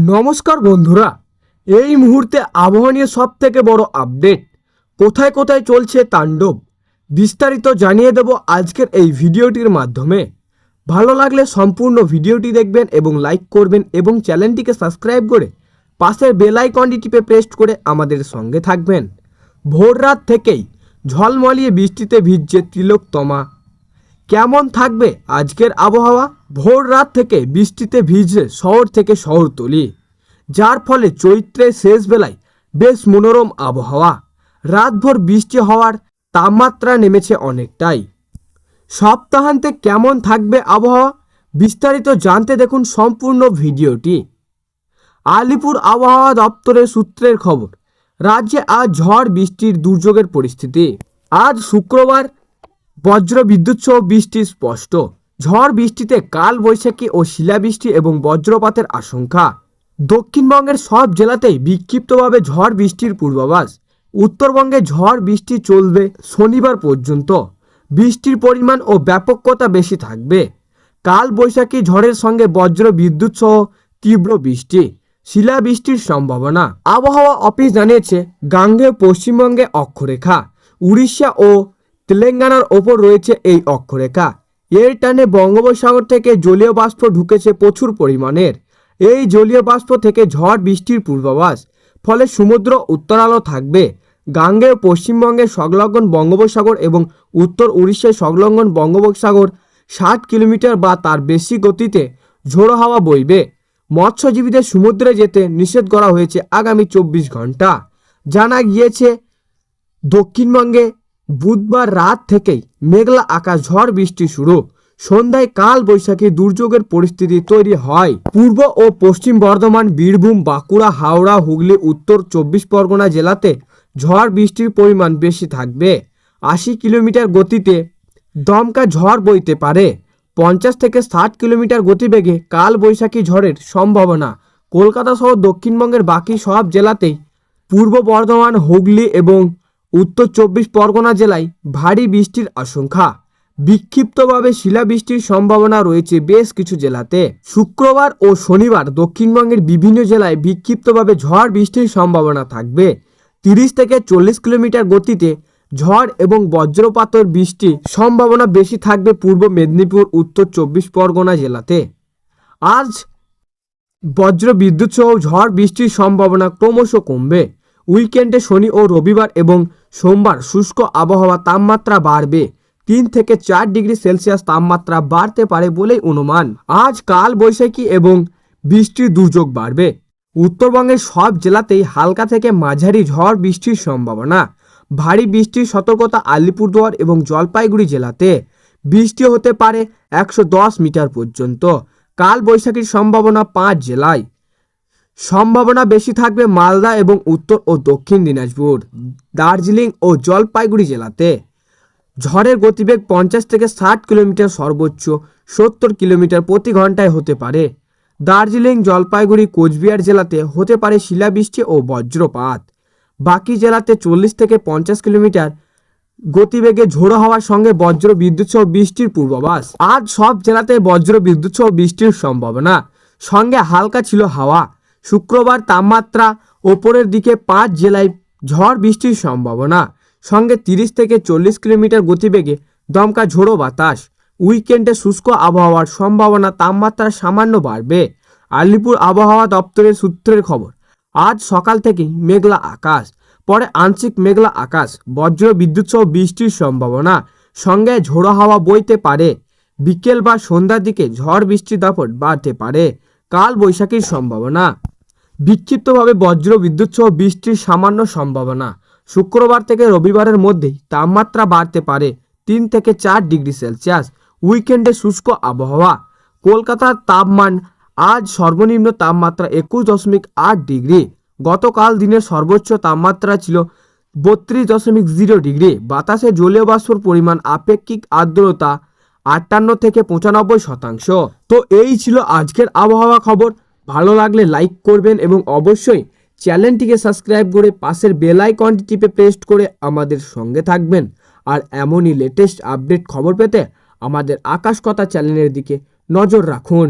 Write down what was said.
নমস্কার বন্ধুরা, এই মুহূর্তে আবহাওয়া নিয়ে সব থেকে বড় আপডেট, কোথায় কোথায় চলছে তাণ্ডব, বিস্তারিত জানিয়ে দেব আজকের এই ভিডিওটির মাধ্যমে। ভালো লাগলে সম্পূর্ণ ভিডিওটি দেখবেন এবং লাইক করবেন এবং চ্যানেলটিকে সাবস্ক্রাইব করে পাশের বেল আইকনটি টিপে প্রেস করে আমাদের সঙ্গে থাকবেন। ভোর রাত থেকেই ঝলমলিয়ে বৃষ্টিতে ভিজছে তিলোত্তমা। কেমন থাকবে আজকের আবহাওয়া? ভোর রাত থেকে বৃষ্টিতে ভিজছে শহর থেকে শহরতলি, যার ফলে চৈত্রের শেষ বেলায় বেশ মনোরম আবহাওয়া। রাতভর বৃষ্টি হওয়ার তাপমাত্রা নেমেছে অনেকটাই। সপ্তাহান্তে কেমন থাকবে আবহাওয়া, বিস্তারিত জানতে দেখুন সম্পূর্ণ ভিডিওটি। আলিপুর আবহাওয়া দপ্তরের সূত্রের খবর, রাজ্যে আজ ঝড় বৃষ্টির দুর্যোগের পরিস্থিতি। আজ শুক্রবার বজ্র বিদ্যুৎ সহ বৃষ্টি স্পষ্ট। ঝড় বৃষ্টিতে কাল বৈশাখী ও শিলাবৃষ্টি এবং বজ্রপাতের আশঙ্কা। দক্ষিণবঙ্গের সব জেলাতেই বিক্ষিপ্তভাবে ঝড় বৃষ্টির পূর্বাভাস। উত্তরবঙ্গে ঝড় বৃষ্টি চলবে শনিবার পর্যন্ত। বৃষ্টির পরিমাণ ও ব্যাপকতা বেশি থাকবে। কাল বৈশাখী ঝড়ের সঙ্গে বজ্র বিদ্যুৎ সহ তীব্র বৃষ্টি, শিলাবৃষ্টির সম্ভাবনা। আবহাওয়া অফিস জানিয়েছে, গাঙ্গেয় পশ্চিমবঙ্গে অক্ষরেখা, উড়িষ্যা ও তেলেঙ্গানার ওপর রয়েছে এই অক্ষরেখা। এর টানে বঙ্গোপসাগর থেকে জলীয় বাষ্প ঢুকেছে প্রচুর পরিমাণের। এই জলীয় বাষ্প থেকে ঝড় বৃষ্টির পূর্বাভাস, ফলে সমুদ্র উত্তরালো থাকবে। গাঙ্গেয় পশ্চিমবঙ্গে সংলগ্ন বঙ্গোপসাগর এবং উত্তর উড়িষ্যায় সংলগ্ন বঙ্গোপসাগর 60 কিলোমিটার বা তার বেশি গতিতে ঝোড়ো হাওয়া বইবে। মৎস্যজীবীদের সমুদ্রে যেতে নিষেধ করা হয়েছে আগামী 24 ঘন্টা। জানা গিয়েছে, দক্ষিণবঙ্গে বুধবার রাত থেকেই মেঘলা আকাশ, ঝড় বৃষ্টি শুরু। সন্ধ্যায় কাল বৈশাখী দুর্যোগের পরিস্থিতি তৈরি হয়। পূর্ব ও পশ্চিম বর্ধমান, বীরভূম, বাঁকুড়া, হাওড়া, হুগলি, উত্তর 24 পরগনা জেলাতে ঝড় বৃষ্টির পরিমাণ বেশি থাকবে। 80 কিলোমিটার গতিতে দমকা ঝড় বইতে পারে। 50 থেকে 60 কিলোমিটার গতিবেগে কাল বৈশাখী ঝড়ের সম্ভাবনা। কলকাতা সহ দক্ষিণবঙ্গের বাকি সব জেলাতেই, পূর্ব বর্ধমান, হুগলি এবং উত্তর 24 পরগনা জেলায় ভারী বৃষ্টির আশঙ্কা। বিক্ষিপ্তভাবে শিলাবৃষ্টির সম্ভাবনা রয়েছে বেশ কিছু জেলাতে। শুক্রবার ও শনিবার দক্ষিণবঙ্গের বিভিন্ন জেলায় বিক্ষিপ্তভাবে ঝড় বৃষ্টির সম্ভাবনা থাকবে। 30 থেকে 40 কিলোমিটার গতিতে ঝড় এবং বজ্রপাতের বৃষ্টির সম্ভাবনা বেশি থাকবে পূর্ব মেদিনীপুর, উত্তর 24 পরগনা জেলাতে। আজ বজ্র বিদ্যুৎ সহ ঝড় বৃষ্টির সম্ভাবনা ক্রমশ কমবে। উইকেন্ডে শনি ও রবিবার এবং সোমবার শুষ্ক আবহাওয়া, তাপমাত্রা বাড়বে। 3 থেকে 4 ডিগ্রি সেলসিয়াস তাপমাত্রা বাড়তে পারে বলেই অনুমান। আজ কাল বৈশাখী এবং বৃষ্টির দুর্যোগ বাড়বে। উত্তরবঙ্গের সব জেলাতেই হালকা থেকে মাঝারি ঝড় বৃষ্টির সম্ভাবনা। ভারী বৃষ্টির সতর্কতা আলিপুরদুয়ার এবং জলপাইগুড়ি জেলাতে। বৃষ্টি হতে পারে 110 মিটার পর্যন্ত। কাল বৈশাখীর সম্ভাবনা 5 জেলায়। সম্ভাবনা বেশি থাকবে মালদা এবং উত্তর ও দক্ষিণ দিনাজপুর, দার্জিলিং ও জলপাইগুড়ি জেলাতে। ঝড়ের গতিবেগ 50 থেকে 60 কিলোমিটার, সর্বোচ্চ 70 কিলোমিটার প্রতি ঘন্টায় হতে পারে। দার্জিলিং, জলপাইগুড়ি, কোচবিহার জেলাতে হতে পারে শিলাবৃষ্টি ও বজ্রপাত। বাকি জেলাতে 40 থেকে 50 কিলোমিটার গতিবেগে ঝোড়ো হওয়ার সঙ্গে বজ্র বিদ্যুৎ সহ বৃষ্টির পূর্বাভাস। আজ সব জেলাতে বজ্র বিদ্যুৎ সহ বৃষ্টির সম্ভাবনা, সঙ্গে হালকা ছিল হাওয়া। শুক্রবার তাপমাত্রা ওপরের দিকে, 5 জেলায় ঝড় বৃষ্টির সম্ভাবনা, সঙ্গে 30 থেকে 40 কিলোমিটার গতিবেগে দমকা ঝোড়ো বাতাস। উইকেন্ডে শুষ্ক আবহাওয়ার সম্ভাবনা, তাপমাত্রা সামান্য বাড়বে। আলিপুর আবহাওয়া দপ্তরের সূত্রের খবর, আজ সকাল থেকেই মেঘলা আকাশ, পরে আংশিক মেঘলা আকাশ, বজ্র বিদ্যুৎ সহ বৃষ্টির সম্ভাবনা, সঙ্গে ঝোড়ো হাওয়া বইতে পারে। বিকেল বা সন্ধ্যার দিকে ঝড় বৃষ্টির দাপট বাড়তে পারে। কাল বৈশাখীর সম্ভাবনা, বিক্ষিপ্তভাবে বজ্র বিদ্যুৎ সহ বৃষ্টির সামান্য সম্ভাবনা। শুক্রবার থেকে রবিবারের মধ্যেই তাপমাত্রা বাড়তে পারে 3 থেকে 4 ডিগ্রি সেলসিয়াস। উইকেন্ডে শুষ্ক আবহাওয়া। কলকাতার তাপমান আজ সর্বনিম্ন তাপমাত্রা 21.8 ডিগ্রি। গতকাল দিনের সর্বোচ্চ তাপমাত্রা ছিল 32.0 ডিগ্রি। বাতাসে জলীয় বাষ্পর পরিমাণ, আপেক্ষিক আর্দ্রতা 58 থেকে 95%। তো এই ছিল আজকের আবহাওয়া খবর। ভালো লাগলে লাইক করবেন এবং অবশ্যই চ্যানেলটিকে সাবস্ক্রাইব করে পাশের বেল আইকনটি টিপে প্রেস করে আমাদের সঙ্গে থাকবেন। আর এমনই লেটেস্ট আপডেট খবর পেতে আমাদের আকাশ কথা চ্যানেলের দিকে নজর রাখুন।